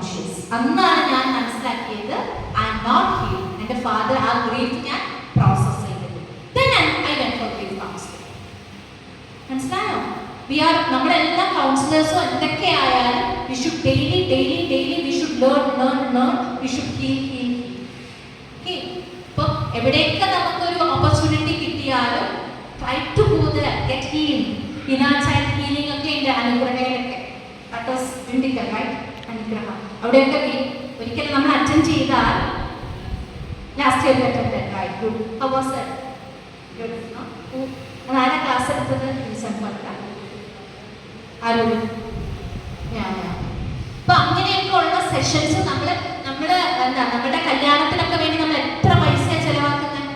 Conscious. അന്നാണ് ഞാൻ മനസ്സിലാക്കിയത് ഐ എം നോട്ട് ഹീൽഡ്. എൻ്റെ ഫാദർ ആ ഗ്രീഫ് ഞാൻ പ്രോസസ് ചെയ്തത്. Then I went for grief counseling. മനസ്സിലായോ? നമ്മളെല്ലാം കൗൺസിലേഴ്സും എന്തൊക്കെ ആയാലും we should daily we should learn we should heal. Okay? അപ്പോൾ എവിടെയൊക്കെ നമുക്കൊരു ഓപ്പർച്യൂണിറ്റി കിട്ടിയാലും try to go there, get healed. inner child healing ഒക്കെ ഉണ്ട് അനുഗ്രഹങ്ങളിലൊക്കെ. That was Dindigul, right? അനുഗ്രഹം അവിടെയൊക്കെ ഒരിക്കലും നമ്മൾ അറ്റൻഡ് ചെയ്താൽ last year attend, right? Good. How was that? Good. അതാരാ ക്ലാസ് എടുത്തത്? ആരോഗ്യം. അപ്പൊ അങ്ങനെയൊക്കെ ഉള്ള സെഷൻസ് നമ്മുടെ കല്യാണത്തിനൊക്കെ വേണ്ടി നമ്മൾ എത്ര പൈസ ചെലവാക്കുന്നത്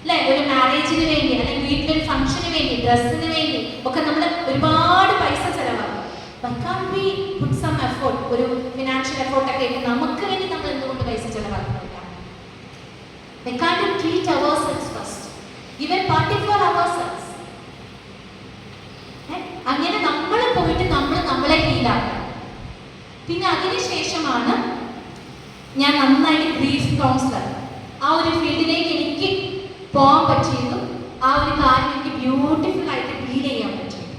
അല്ലെ? ഒരു മാരേജിന് വേണ്ടി അല്ലെങ്കിൽ വീട്ടിലൊരു ഫംഗ്ഷന് വേണ്ടി, ഡ്രസ്സിന് വേണ്ടി ഒക്കെ നമ്മൾ ഒരുപാട് പൈസ ചെലവാക്കും. ഒരു ഫിനാൻഷ്യൽ എഫോർട്ട് ഒക്കെ ഇട്ട് നമുക്ക് വേണ്ടി നമ്മൾ എന്തുകൊണ്ട് പൈസ ചെലവാക്കുന്നില്ല? We can't treat ourselves first. Even party for ourselves. അങ്ങനെ നമ്മൾ പോയിട്ട് നമ്മളെ ഹീലാക്കണം. പിന്നെ അതിനുശേഷമാണ് ഞാൻ നന്നായിട്ട് ഗ്രീഫ് കൗൺസിലർ ആ ഒരു ഫീൽഡിലേക്ക് എനിക്ക് പോകാൻ പറ്റിയതും ആ ഒരു കാര്യം എനിക്ക് ബ്യൂട്ടിഫുൾ ആയിട്ട് ഡീൽ ചെയ്യാൻ പറ്റും.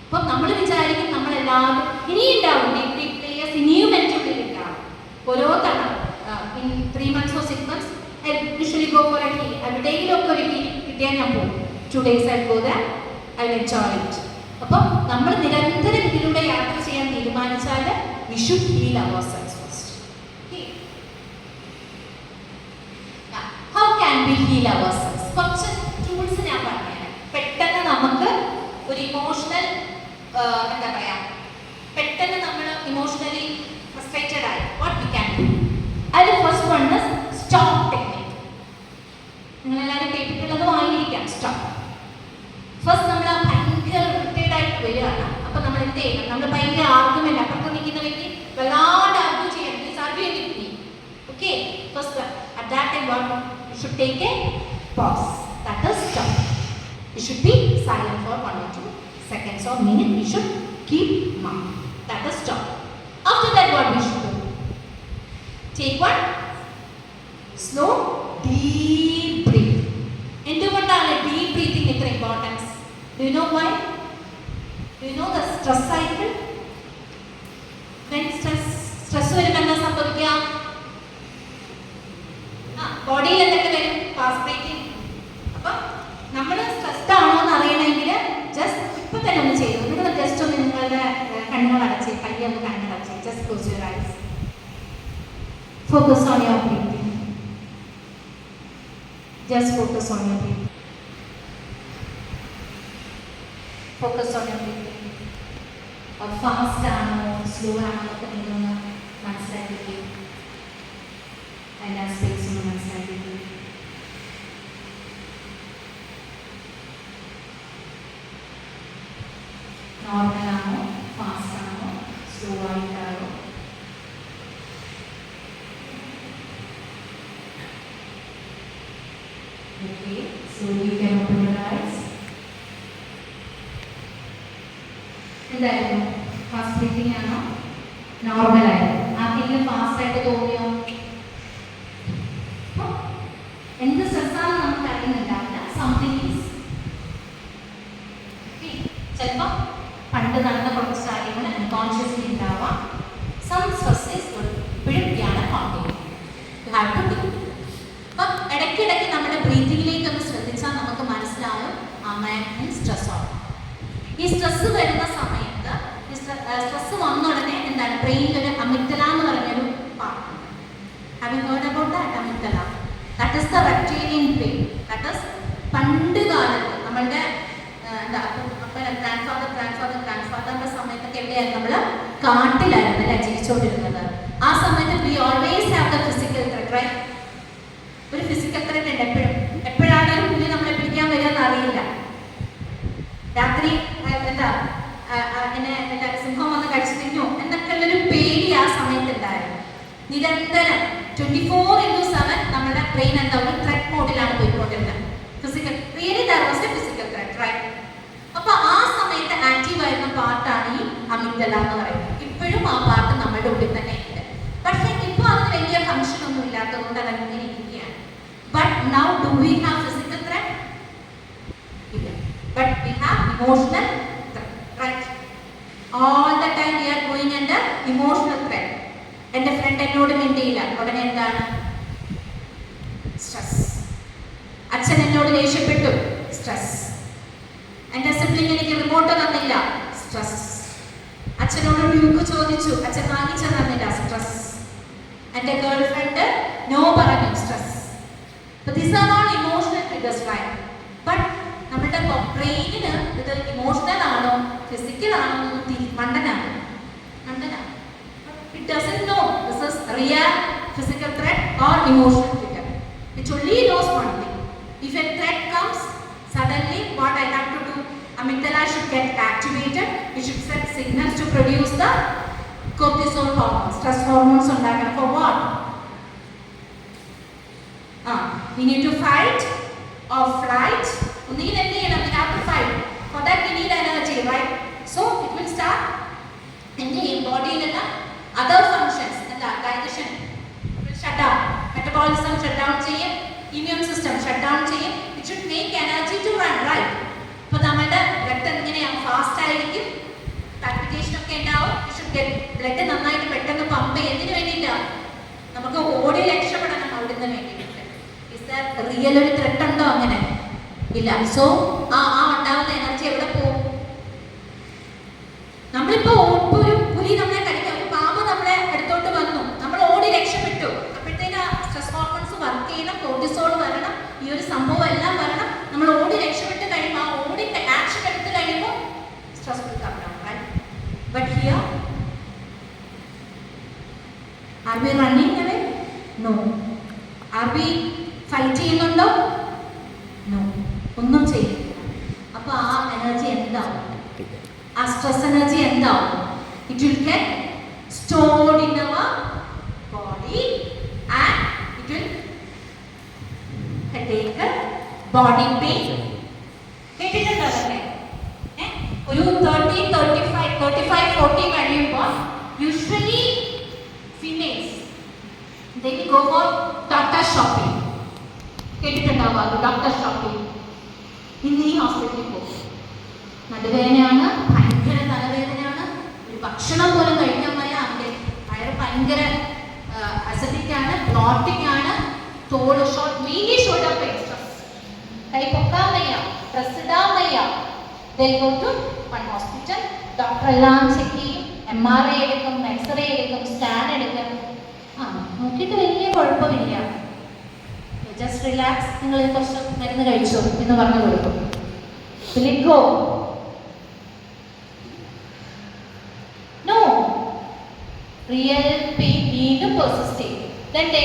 അപ്പം നമ്മൾ വിചാരിക്കും നമ്മളെല്ലാവരും ഇനിയും ഉണ്ടാവും, പ്ലേയേഴ്സ് ഇനിയും എൻ്റെ ഉള്ളിൽ ഉണ്ടാവും. ഓരോ തവണ in 3 months or 6 months I usually go for a heal. എവിടെയെങ്കിലുമൊക്കെ ഒരു ഹീൽ കിട്ടിയാൽ ഞാൻ പോകും. 2 days I go there, I enjoy it. അപ്പം നമ്മൾ നിരന്തരം ഇതിലൂടെ യാത്ര ചെയ്യാൻ തീരുമാനിച്ചാൽ we should heal ourselves first. How can we heal ourselves? കുറച്ച് ടൂൾസ് ഞാൻ പറഞ്ഞുതരാം. പെട്ടെന്ന് നമുക്ക് ഒരു ഇമോഷണൽ എന്താ പറയാ, പെട്ടെന്ന് നമ്മൾ ഇമോഷണലി ഫ്രസ്ട്രേറ്റഡ് ആയി what we can do. അതിൽ first one is stop technique. നിങ്ങളെല്ലാവരും കേട്ടിട്ടുള്ളതും ആയിരിക്കാം സ്റ്റോപ്പ്. ഫസ്റ്റ് നമ്മൾ ഭയങ്കര റിട്ടേർഡ് ആയിട്ട് വരികയാണ്. അപ്പൊ നമ്മൾ എന്ത് ചെയ്യണം? നമ്മൾ ഭയങ്കര ആർഗ്യുമെന്റ്, അപ്പുറത്ത് നിൽക്കുന്ന വ്യക്തി വല്ലാണ്ട് ആർഗ്യൂ ചെയ്യണം. Please argue with me. Okay, first at that time what you should take a pause. That is stop. You should be silent for 1 or 2 seconds or minute. You should keep mum. That is stop. After that what we should do? Take one slow deep breath. എന്തുകൊണ്ടാണ് deep breathing ഇത്ര importance? Do you know why? Do you know the stress cycle? When stress വരുമ്പോൾ എന്താ സംഭവിക്കുക? ബോഡിയിൽ എന്തൊക്കെ വരും? Fast breathing. അപ്പം നമ്മൾ സ്ട്രെസ്ഡ് ആണോ എന്ന് അറിയണമെങ്കിൽ ജസ്റ്റ് ഇപ്പൊ തന്നെ ഒന്ന് ചെയ്തു. നിങ്ങൾ ജസ്റ്റ് ഒന്ന് നിങ്ങളുടെ കണ്ണുകൾ അടച്ച്, പയ്യെ ഒന്ന് കണ്ണുകൾ അടച്ച്, just close your eyes. Focus on your breathing. Just focus on your breathing. Focus on your breathing. Or fast ആണോ സ്ലോ ആണോ ഒക്കെ നിങ്ങളൊന്ന് മനസ്സിലാക്കിക്കുക. അതിൻ്റെ സ്പേസ് ഒന്ന് മനസ്സിലാക്കിക്കുക. നോർമൽ ആണോ ഫാസ്റ്റ് ആണോ സ്ലോ ആയിട്ടാണോ? Okay, so you can open your eyes. എന്തായിരുന്നു? ഫാസ്റ്റ് ബ്രീത്തിങ് ആണോ നോർമൽ ആയിരുന്നു? ആർക്കെങ്കിലും ഫാസ്റ്റ് ആയിട്ട് തോന്നിയോ? എന്ത് സ്ട്രെസ്സാണെന്ന് നമുക്ക് അറിയുന്നുണ്ടാവില്ല. സംതിങ് ഈസ് ചിലപ്പോൾ പണ്ട് നടന്ന കുറച്ച് കാര്യങ്ങൾ അൺകോൺഷ്യസ്ലി ഉണ്ടാവാം. സം സ്ട്രെസ് ഈസ് ഇപ്പോഴും ധ്യാനം continue. You have to do. അപ്പം ഇടയ്ക്കിടയ്ക്ക് നമ്മുടെ ബ്രീത്തിങ്ങിലേക്ക് ഒന്ന് ശ്രദ്ധിച്ചാൽ നമുക്ക് മനസ്സിലാവും സ്ട്രെസ് ആണ്. ഈ സ്ട്രെസ് വരുന്ന സമയത്ത് സ്ട്രെസ് വന്ന ഉടനെ എന്താണ് ബ്രെയിനിൽ ഒരു അമിഗ്ഡല എന്ന് പറഞ്ഞൊരു part. Have you heard about that amygdala? That is the reptilian brain. That is പണ്ട് കാലത്ത് നമ്മളുടെ ഗ്രാൻഡ് ഫാദറിന്റെ സമയത്തൊക്കെ എവിടെയായിരുന്നു? നമ്മൾ കാട്ടിലായിരുന്നു അല്ലെ ജീവിച്ചുകൊണ്ടിരുന്നത്. ആ സമയത്ത് we always have the physical threat, right? ഒരു ഫിസിക്കൽ ത്രെറ്റ് ഉണ്ട് എപ്പോഴാണ് ഒരു പുലി നമ്മളെ പിടിക്കാൻ വരിക എന്ന് അറിയില്ല. രാത്രി എന്താ സിംഹം വന്ന് കഴിച്ചു തിന്നു എന്നൊക്കെ ഉള്ളൊരു പേടി ആ സമയത്ത് ഉണ്ടായിരുന്നു. നിരന്തരം 24/7 നമ്മുടെ ബ്രെയിൻ എന്താ ഒരു ത്രെറ്റ് മോഡിലാണ് പോയിക്കൊണ്ടിരുന്നത്. Physical really that was a physical threat, right? അപ്പൊ ആ സമയത്ത് ആക്റ്റീവ് ആയിരുന്ന പാർട്ടാണ് ഈ അമിഗ്ഡല എന്ന് പറയുന്നത്. ഇപ്പോഴും ആ പാർട്ട് നമ്മുടെ ഉള്ളിൽ തന്നെ ഉണ്ട്. Emotional threat. എൻ്റെ ഫ്രണ്ട് എന്നോട് മിണ്ടിയില്ല, ഉടനെ എന്താണ്? സ്ട്രെസ്. അച്ഛൻ എന്നോട് ദേഷ്യപ്പെട്ടു, സ്ട്രെസ്. എൻ്റെ സിബ്ലിംഗ് എനിക്ക് റിമോട്ട് തന്നില്ല, സ്ട്രെസ്. അച്ഛനോട് ഡ്യൂക്ക് ചോദിച്ചു, അച്ഛൻ വാങ്ങിച്ചു തന്നില്ല, സ്ട്രെസ്. എൻ്റെ ഗേൾ ഫ്രണ്ട് നോ പറഞ്ഞു, stress. These are all emotional triggers, right? But നമ്മുടെ ബ്രെയിനിന് ഇത് ഇമോഷണൽ ആണോ ഫിസിക്കൽ ആണോ എന്ന് മണ്ടനാണ്. It doesn't know this is real physical threat or emotional trigger. It only knows one thing. If a threat comes, suddenly what I have to do? Amygdala should get activated. It should set signals to produce the cortisol hormones, stress hormones ഉണ്ടാക്കണം. For what? We need to fight or flight. We have to fight. For that we need energy, right? So it will start in the body in other functions. Digestion will shut down. Metabolism shut down. Immune system shut down. It should make energy to run, right? So നമ്മുടെ രക്തം ഇങ്ങനെയാണ് fast ആയിരിക്കും, palpitation ഒക്കെ ഉണ്ടാവും. You should get blood നന്നായിട്ട് പെട്ടെന്ന് pump ചെയ്യുന്നതിന് വേണ്ടിയിട്ടാണ്. നമുക്ക് ഓടി രക്ഷപ്പെടണം അവിടുന്ന് വേണ്ടിയിട്ട്. റിയൽ ഒരു ത്രെട്ട് ഉണ്ടോ? അങ്ങനെ ഇല്ല. സോ ആ ഉണ്ടാവുന്ന എനർജി എവിടെ പോകും? നമ്മളിപ്പോ ഒരു പുലി നമ്മളെ കടിക്കാം, ഒരു പാമ്പ് നമ്മളെ അടുത്തോട്ട് വന്നു, നമ്മൾ ഓടി രക്ഷപ്പെട്ടു. അപ്പോഴത്തേക്ക് സ്ട്രെസ് ഹോർമോൺസ് വർക്ക് ചെയ്യണം, കോർട്ടിസോൾ വരണം, ഈ ഒരു സംഭവം എല്ലാം വരണം. നമ്മൾ ഓടി രക്ഷപ്പെട്ട് കഴിയുമ്പോൾ ആ ഓടി ആക്ഷൻ എടുത്ത് കഴിയുമ്പോൾ stress will come down, right? But here are we running away? No. Are we fight ചെയ്യുന്നുണ്ടോ? നോ, ഒന്നും ചെയ്യില്ല. അപ്പോൾ ആ എനർജി എന്താവും? ആ സ്ട്രെസ് എനർജി എന്താവും? It will get stored in our body and it will headache, body pain. കേട്ടിട്ടുണ്ടോ അല്ലേ? ഒരു 35-40 കഴിയുമ്പോൾ usually females they will go for doctor shopping. കേട്ടിട്ടുണ്ടാവാറ് ഡോക്ടർ ഷോപ്പിംഗ്. ഇന്ന് ഈ ഹോസ്പിറ്റലിൽ പോകും, നടുവേദനയാണ്, ഭയങ്കര തലവേദനയാണ്, ഒരു ഭക്ഷണം പോലും കഴിക്കാൻ വയ്യ, അവൻ്റെ വയറ് ഭയങ്കര അസിഡിക്കാണ്, ബ്ലോട്ടിംഗ് ആണ്, തോള് മെയിൻലി ഷോൾഡർ പെയിൻ, കൈ പൊക്കാൻ വയ്യ, ഡ്രസ് ഇടാൻ വയ്യ. They'll go to one hospital. Doctor എല്ലാം ചെക്ക് ചെയ്യും, MRI എടുക്കും, എക്സ്റേ എടുക്കും, സ്കാൻ എടുക്കും. നോക്കിയിട്ട് വലിയ കുഴപ്പമില്ല, ജസ്റ്റ് റിലാക്സ്, നിങ്ങൾ കുറച്ച് മരുന്ന് കഴിച്ചോ എന്ന് പറഞ്ഞു കൊടുക്കും. Will it go? No. Real pain വീണ്ടും persist ചെയ്യും. Then they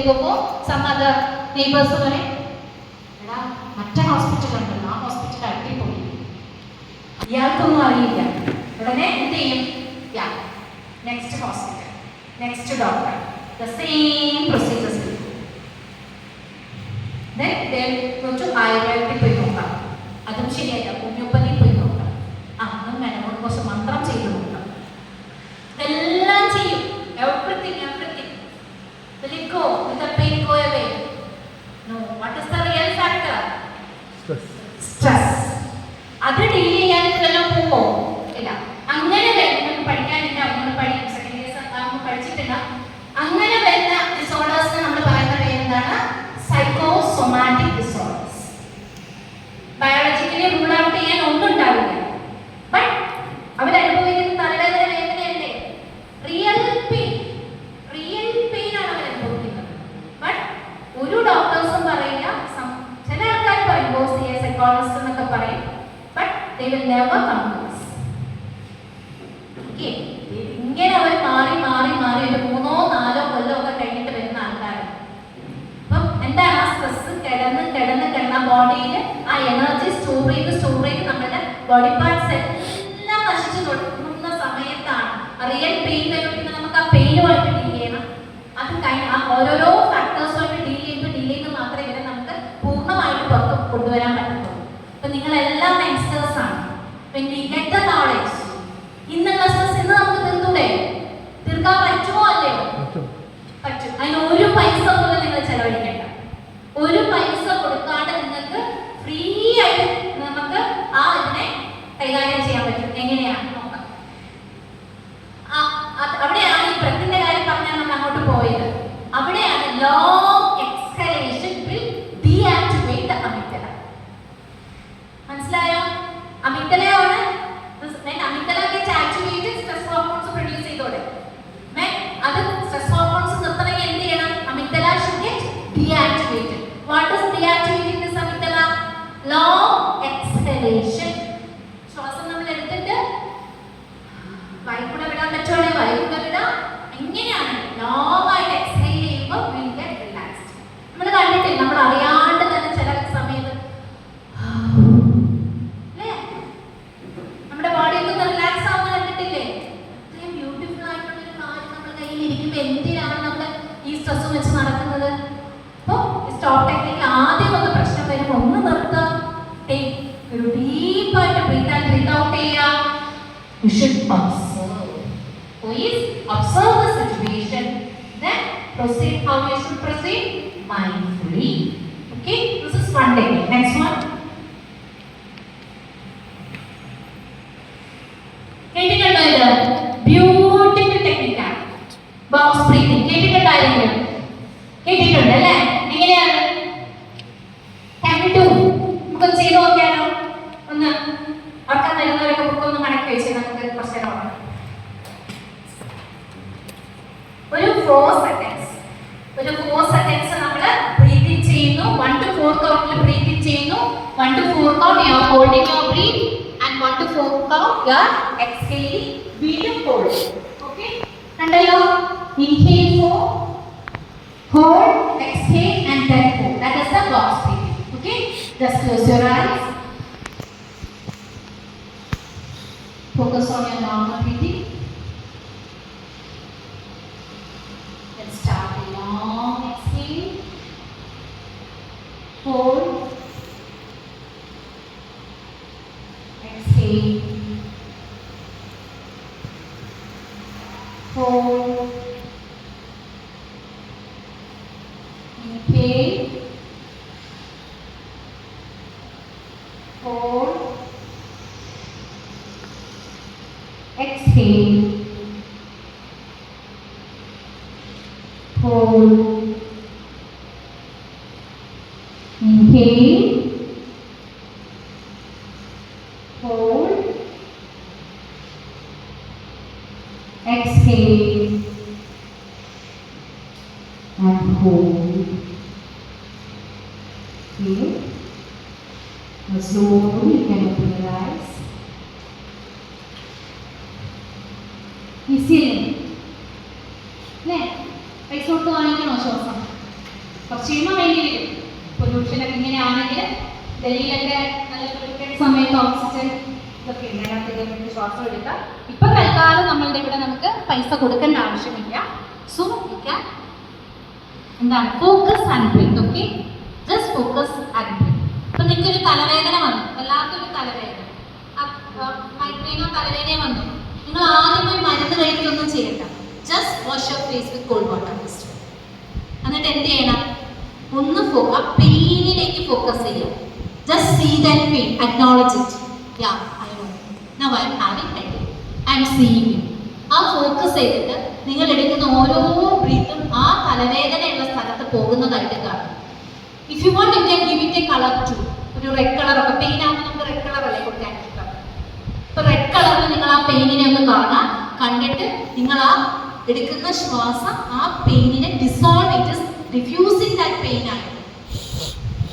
go for some other neighbors പറയും, എടാ മറ്റേ ഹോസ്പിറ്റൽ ഉണ്ടല്ലോ, ആ ഹോസ്പിറ്റൽ അടിപൊളി, ഇയാൾക്കൊന്നും അറിയില്ല. ഉടനെ എന്ത് ചെയ്യും? Next hospital, next doctor, the same procedures. Then they go to Ayurvedic പോയി നോക്കാം, അതും ശരിയല്ല, ഹോമിയോപ്പതി പോയി നോക്കാം, അന്നും വേണം കുറച്ച് മന്ത്രം ചെയ്ത് നോക്കാം, എല്ലാം ചെയ്യും. Everything. Will it go? Will the pain go away? No. What is the real factor? Stress. അത് ഡീൽ ചെയ്യാൻ ഇതെല്ലാം പോവോ? ഇല്ല. അങ്ങനെ നമുക്ക് പഠിക്കാനില്ല, സെക്കൻഡ് ഇയർ പഠിച്ചിട്ടില്ല. അങ്ങനെ വരുന്ന ഡിസോർഡേഴ്സ് നമ്മൾ പറയുന്ന പേരെന്താണ്? Psychosomatic disorders. Biologically rule out ചെയ്യാൻ ഒന്നും ഉണ്ടാവില്ല, ബട്ട് അവരനുഭവിക്കുന്ന തലവേദന വേദനയല്ലേ, റിയൽ പെയിൻ ആണ് അവരനുഭവിക്കുന്നത്. ബട്ട് ഒരു ഡോക്ടേഴ്സും പറയില്ല, ചില ആൾക്കാർ പറയും സൈക്കോളജിസ്റ്റ് എന്നൊക്കെ പറയും, but they will never come to us. Okay, ഇങ്ങനെ അവർ മാറി ഒരു 3-4 കൊല്ലമൊക്കെ കഴിഞ്ഞിട്ട് വരുന്ന ആൾക്കാരാണ്. അപ്പം എന്താണ് ആ സ്ട്രെസ് കിടന്ന് ബോഡിയിൽ ആ എനർജി സ്റ്റോർ ചെയ്ത് നമ്മുടെ ബോഡി പാർട്സ് എല്ലാം നശിച്ചു തുടങ്ങുന്ന സമയത്താണ് റിയൽ പെയിൻ വരും. പിന്നെ നമുക്ക് ആ പെയിനുമായിട്ട് ഡീൽ ചെയ്യണം. അത് ആ ഓരോരോ ഫാക്ടേഴ്സുമായിട്ട് ഡീൽ ചെയ്ത് മാത്രമേ ഇവരെ നമുക്ക് പൂർണ്ണമായിട്ട് പുറത്ത് കൊണ്ടുവരാൻ പറ്റത്തുള്ളൂ. അപ്പൊ നിങ്ങളെല്ലാം യങ്സ്റ്റേഴ്സ് ആണ്. When we get the knowledge, ഇന്നുള്ള സ്ട്രെസ് ഇന്ന് നമുക്ക് തീർക്കാൻ പറ്റുമോ? അല്ലയോ? പറ്റും. അതിന് ഒരു പൈസ പോലും നിങ്ങൾ ചെലവഴിക്കേണ്ട. ഒരു പൈസ കൊടുക്കാണ്ട് നിങ്ങൾക്ക് ഫ്രീ ആയിട്ട് നമുക്ക് ഇതിനെ കൈകാര്യം ചെയ്യാൻ പറ്റും. എങ്ങനെയാണ് നോക്കാം. ഇരിക്കുമ്പോൾ എന്തിനാണ് നമ്മൾ ഈ സ്ട്രെസ് വെച്ച് നടക്കുന്നത്? അപ്പോൾ സ്റ്റോപ്പ് ടെക്നിക്ക് ആദ്യം ഒന്ന് പ്രശ്നം വരുമ്പോൾ ഒന്ന് നിർത്തുക, ഒരു ഡീപ്പായിട്ട് ബ്രീത്ത് ഔട്ട് ചെയ്യുക. You should observe. Please observe the situation. Then proceed how you should proceed mindfully. Okay, this is one technique. Next one. കേട്ടിട്ടുണ്ടോ ഇത്? ബ്യൂട്ടിഫുൾ ടെക്നിക്കാണ് ബോക്സ് ബ്രീത്തിങ്. കേട്ടിട്ടുണ്ടായിരുന്നു? കേട്ടിട്ടുണ്ട് അല്ലേ? എങ്ങനെയാണ്? Can we do? നമുക്ക് ചെയ്ത് നോക്കിയാലോ? ഒന്ന് ഉറക്കം വരുന്നവരൊക്കെ ബുക്കൊന്ന് മടക്കി വെച്ച് നമുക്ക് കുറച്ച് നേരം ഉറങ്ങാം. ഒരു 4 seconds നമ്മൾ ബ്രീത്തിങ് ചെയ്യുന്നു. 1 to 4 കൗണ്ടിൽ ബ്രീത്തിങ് ചെയ്യുന്നു. 1 to 4 count you are holding your breath and 1 to 4 count you are exhaling. വീണ്ടും ഹോൾഡ്. ഓക്കേ, കണ്ടല്ലോ? Inhale 4, hold, exhale and then hold. That is the box breathing. Okay, just close your eyes. Focus on your normal breathing. Let's start a long exhale. Hold. Exhale. Hold. Inhale. Hold. Exhale. Hold. Inhale. Hold. Exhale. And hold. Okay. Now slowly you can open your eyes. Easy. അല്ലേ? പൈസ കൊടുത്ത് വാങ്ങിക്കണോ ശ്വാസം? കുറച്ച് കഴിയുമ്പോൾ വേണ്ടി വരും. പൊല്യൂഷനൊക്കെ ഇങ്ങനെയാണെങ്കിൽ ഡൽഹിയിലൊക്കെ നല്ല പൊല്യൂട്ടഡ് സമയത്ത് ഓക്സിജൻ ഇതൊക്കെ ഇതിനകത്ത് ശ്വാസം എടുക്കാം. ഇപ്പം തൽക്കാലം നമ്മളുടെ ഇവിടെ നമുക്ക് പൈസ കൊടുക്കേണ്ട ആവശ്യമില്ല. സോ എന്താണ് focus and breath. Okay, just focus and breath. ഇപ്പം നിങ്ങൾക്കൊരു തലവേദന വന്നു, വല്ലാത്തൊരു തലവേദന, മൈഗ്രെയിനോ തലവേദനയോ വന്നു, നിങ്ങൾ ആദ്യമായി മരുന്ന് കഴിക്കുകയൊന്നും ചെയ്യണ്ട. Just wash your face with cold water first. എന്നിട്ട് എന്ത് ചെയ്യണം? ഒന്ന് ആ പെയിനിലേക്ക് ഫോക്കസ് ചെയ്യുക. Just see that pain, acknowledge it. Yeah, I know now I am having pain, I am seeing it. ആ ഫോക്കസ് ചെയ്തിട്ട് നിങ്ങൾ എടുക്കുന്ന ഓരോ ബ്രീത്തും ആ തലവേദനയുള്ള സ്ഥലത്ത് പോകുന്നതായിട്ട് കാണും. If you want you can give it a colour too. ഒരു റെഡ് കളർ ഒക്കെ പെയിൻ ആകുമ്പോൾ നമുക്ക് റെഡ് കളർ അല്ലേ കൊടുക്കാൻ ഇഷ്ടം. ഇപ്പൊ റെഡ് കളറിൽ നിങ്ങൾ ആ പെയിനിനെ ഒന്ന് കാണാം. കണ്ടിട്ട് നിങ്ങൾ ആ എടുക്കുന്ന ശ്വാസം ആ പെയിനിനെ ഡിസോൾവ് ചെയ്ത് ഡിഫ്യൂസിങ് ദാറ്റ് പെയിൻ ആയിട്ട്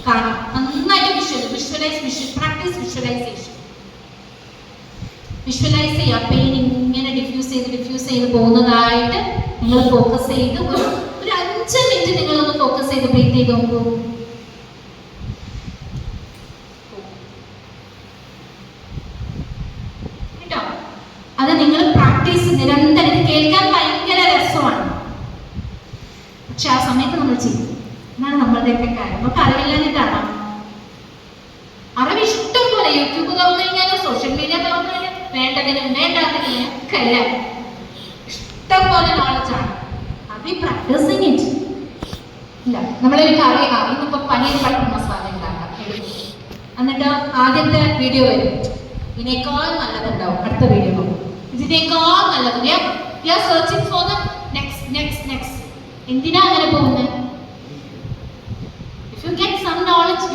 കാണാം. നന്നായിട്ട് പ്രാക്ടീസ് വിഷ്വലൈസേഷൻ. വിഷ്വലൈസ് ചെയ്യുക, പെയിൻ ഇങ്ങനെ ഡിഫ്യൂസ് ചെയ്ത് പോകുന്നതായിട്ട് നിങ്ങൾ ഫോക്കസ് ചെയ്ത് ഒരു 5 മിനിറ്റ് നിങ്ങളൊന്ന് ഫോക്കസ് ചെയ്ത് ബ്രീത്ത് ചെയ്ത് നോക്കൂ. കേട്ടോ? അത് നിങ്ങൾ പ്രാക്ടീസ് നിരന്തരം. കേൾക്കാൻ ഭയങ്കര രസമാണ്, പക്ഷെ ആ സമയത്ത് നമ്മൾ ചെയ്യും. എന്നാണ് നമ്മളുടെയൊക്കെ കാര്യം. നമുക്ക് അറിവില്ലാഞ്ഞിട്ടാണോ? അറിവ് ഇഷ്ടം പോലെ യൂട്യൂബ് തുറന്നു കഴിഞ്ഞാലും സോഷ്യൽ മീഡിയ തുറന്നു കഴിഞ്ഞാൽ വേണ്ടതിനും വേണ്ടാത്തതിനും ഒക്കെ എല്ലാം ഇഷ്ടം പോലെ നോളജാണ്. അത് ഈ പ്രാക്ടീസിങ് ഇറ്റ് ഇല്ല. നമ്മളൊരു കറി ഇന്നിപ്പോ പനീർ ബട്ടർ മസാല ഉണ്ടാക്കാം, എന്നിട്ട് ആദ്യത്തെ വീഡിയോ വരും, ഇതിനേക്കാൾ നല്ലതുണ്ടാവും അടുത്ത വീഡിയോ നോക്കും, ഇതിനേക്കാൾ നല്ലത്. Searching for the next. എന്തിനാ അങ്ങനെ പോകുന്നത്? If you get some knowledge